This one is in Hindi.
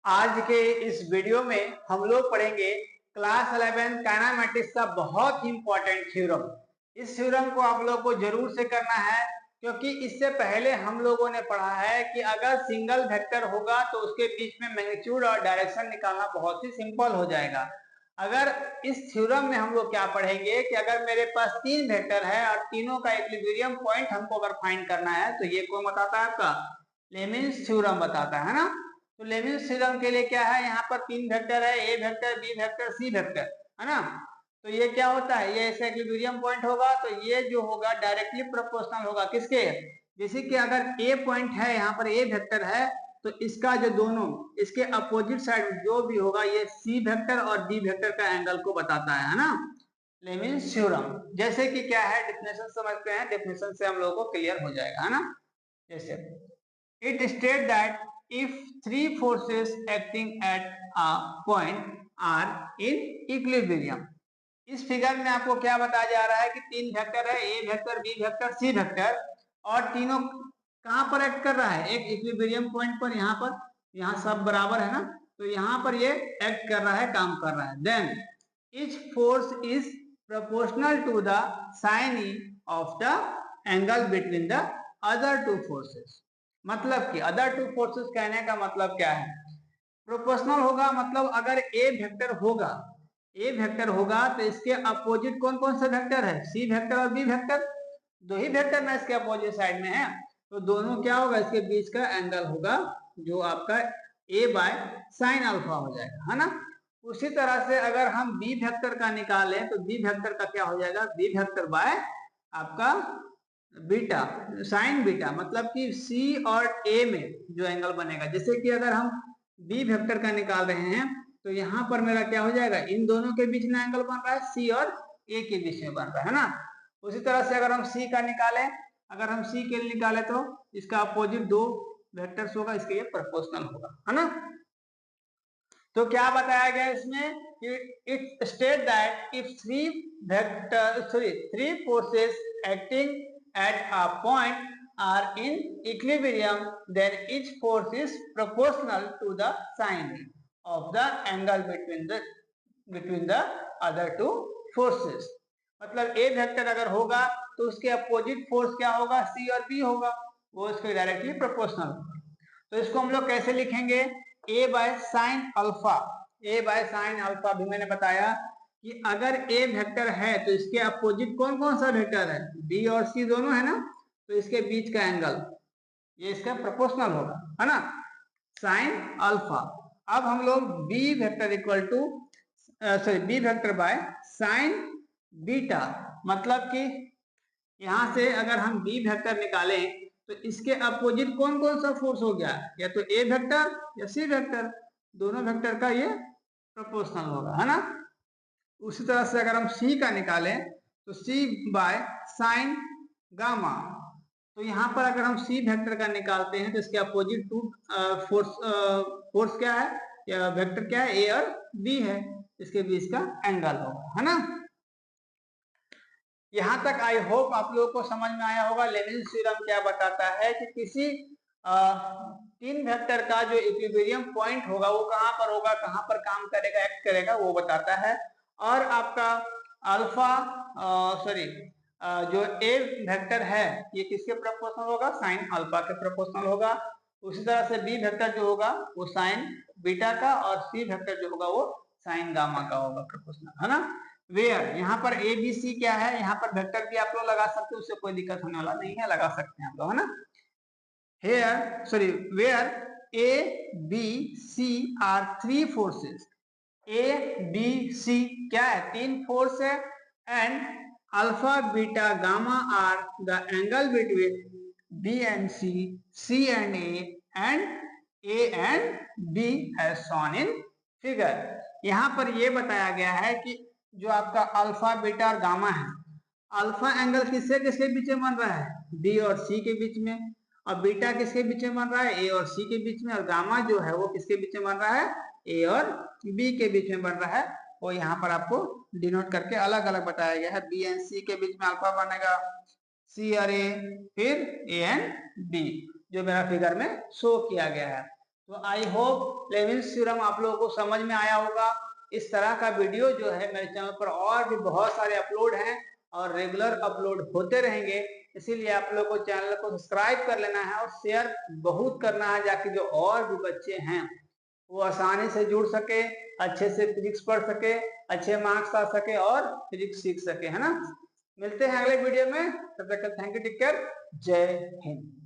आज के इस वीडियो में हम लोग पढ़ेंगे क्लास 11 काइनेमेटिक्स का बहुत ही इंपॉर्टेंट थ्योरम। इस थ्योरम को आप लोग को जरूर से करना है, क्योंकि इससे पहले हम लोगों ने पढ़ा है कि अगर सिंगल वेक्टर होगा तो उसके बीच में मैग्नीट्यूड और डायरेक्शन निकालना बहुत ही सिंपल हो जाएगा। अगर इस थ्योरम में हम लोग क्या पढ़ेंगे कि अगर मेरे पास तीन वेक्टर है और तीनों का इक्विलिब्रियम पॉइंट हमको अगर फाइंड करना है तो ये कौन बताता है? आपका लेमिन्स थ्योरम बताता है ना। तो लेविन्स थ्योरम के लिए क्या है, यहाँ पर तीन वेक्टर है, ए vector, B vector, C vector, है ना। तो ये क्या होता है, ये ऐसे इक्विलिब्रियम पॉइंट होगा तो ये जो होगा डायरेक्टली प्रोपोर्शनल होगा किसके, जैसे कि अगर ए पॉइंट है, यहाँ पर ए वेक्टर है, तो इसका जो दोनों इसके अपोजिट साइड जो भी होगा ये सी वेक्टर और डी वेक्टर का एंगल को बताता है ना, लेविन्स थ्योरम। जैसे कि क्या है, डेफिनेशन समझते हैं, डेफिनेशन से हम लोगों को क्लियर हो जाएगा, है ना। जैसे it states that if three forces acting at a point are in equilibrium। इस फिगर में आपको क्या बताया जा रहा है कि तीन वेक्टर है, ए vector, B vector, C vector, और तीनों कहां पर एक्ट कर रहा है, एक इक्विलिब्रियम पॉइंट पर, यहाँ पर, यहाँ सब बराबर है ना, तो यहाँ पर ये एक्ट कर रहा है, काम कर रहा है। Then each force is proportional to the sin of the angle between the other two forces। मतलब कि अदर टू फोर्सेस कहने का मतलब क्या है, प्रोपोर्शनल होगा, मतलब अगर ए वेक्टर होगा, ए वेक्टर होगा तो इसके अपोजिट कौन कौन सा वेक्टर है, सी वेक्टर और बी वेक्टर, दो ही वेक्टर ना इसके अपोजिट साइड में है, तो दोनों क्या होगा, इसके बीच का एंगल होगा जो आपका ए बाय साइन अल्फा हो जाएगा, है ना। उसी तरह से अगर हम बी वेक्टर का निकालें तो बी वेक्टर का क्या हो जाएगा, बी वेक्टर बाय आपका बीटा, साइन बीटा, मतलब कि सी और ए में जो एंगल बनेगा, जैसे कि अगर हम बी वेक्टर का निकाल रहे हैं तो यहाँ पर मेरा क्या हो जाएगा, इन दोनों के बीच में एंगल बन रहा है, सी और ए के बीच में बन रहा है ना। उसी तरह से अगर हम सी का निकालें, अगर हम सी के लिए निकालें तो इसका अपोजिट दो वेक्टर्स होगा, इसके ये प्रोपोर्शनल होगा, है ना। तो क्या बताया गया इसमें कि it state that if three forces acting at a point are in equilibrium, then each force is proportional to the sine of the angle between the other two forces। मतलब ए वेक्टर अगर होगा तो उसके अपोजिट फोर्स क्या होगा, सी और बी होगा, वो इसके डायरेक्टली प्रोपोर्शनल होगा। तो इसको हम लोग कैसे लिखेंगे, A by sine alpha. A by sine alpha भी मैंने बताया कि अगर ए वेक्टर है तो इसके अपोजिट कौन कौन सा वेक्टर है, बी और सी दोनों है ना, तो इसके बीच का एंगल ये इसका प्रोपोर्शनल होगा, है ना, साइन अल्फा। अब हम लोग B vector equal to B vector by sine beta, मतलब कि यहां से अगर हम बी वेक्टर निकालें तो इसके अपोजिट कौन कौन सा फोर्स हो गया, या तो ए वेक्टर या सी वेक्टर, दोनों वेक्टर का ये प्रोपोर्शनल होगा, है ना। उसी तरह से अगर हम सी का निकालें तो सी बाय साइन गामा, तो यहाँ पर अगर हम सी वेक्टर का निकालते हैं तो इसके अपोजिट टू फोर्स क्या है, या वेक्टर क्या है, ए और बी है, इसके बीच का एंगल होगा, है ना। यहाँ तक आई होप आप लोगों को समझ में आया होगा। लेविन्स थ्योरम क्या बताता है कि किसी तीन वेक्टर का जो इक्विलिब्रियम पॉइंट होगा वो कहाँ पर होगा, कहाँ पर काम करेगा, एक्ट करेगा, वो बताता है। और आपका अल्फा जो ए वेक्टर है ये किसके प्रोपोर्शनल होगा, साइन अल्फा के प्रोपोर्शनल होगा। उसी तरह से बी वेक्टर जो होगा वो साइन बीटा का, और सी वेक्टर जो होगा वो साइन गामा का होगा, प्रोपोर्शनल, है ना। वेयर यहाँ पर ए बी सी क्या है, यहाँ पर वेक्टर भी आप लोग लगा सकते हो, उससे कोई दिक्कत होने वाला नहीं है, लगा सकते हैं आप लोग, है ना। where A, B, C are three forces। A, B, C क्या है, तीन फोर्स है, and alpha beta gamma are the angle between B and C, C and A and B as shown in figure। यहाँ पर ये बताया गया है कि जो आपका अल्फा बीटा और गामा है, अल्फा एंगल किससे किसके बीच में बन रहा है, बी और सी के बीच में, और बीटा किसके बीच में बन रहा है, ए और सी के बीच में, और गामा जो है वो किसके बीच में बन रहा है, ए और बी के बीच में बन रहा है। वो यहाँ पर आपको डिनोट करके अलग अलग बताया गया है, बी एंड सी के बीच में अल्फा बनेगा, सी और ए, फिर ए एंड बी, जो मेरा फिगर में शो किया गया है। तो आई होप लेविन्स थ्योरम आप लोगों को समझ में आया होगा। इस तरह का वीडियो जो है मेरे चैनल पर और भी बहुत सारे अपलोड हैं और रेगुलर अपलोड होते रहेंगे, इसीलिए आप लोग को चैनल को सब्सक्राइब कर लेना है और शेयर बहुत करना है, जाकि जो और भी बच्चे हैं वो आसानी से जुड़ सके, अच्छे से फिजिक्स पढ़ सके, अच्छे मार्क्स आ सके और फिजिक्स सीख सके, है ना। मिलते हैं अगले वीडियो में, तब तक थैंक यू, टेक केयर, जय हिंद।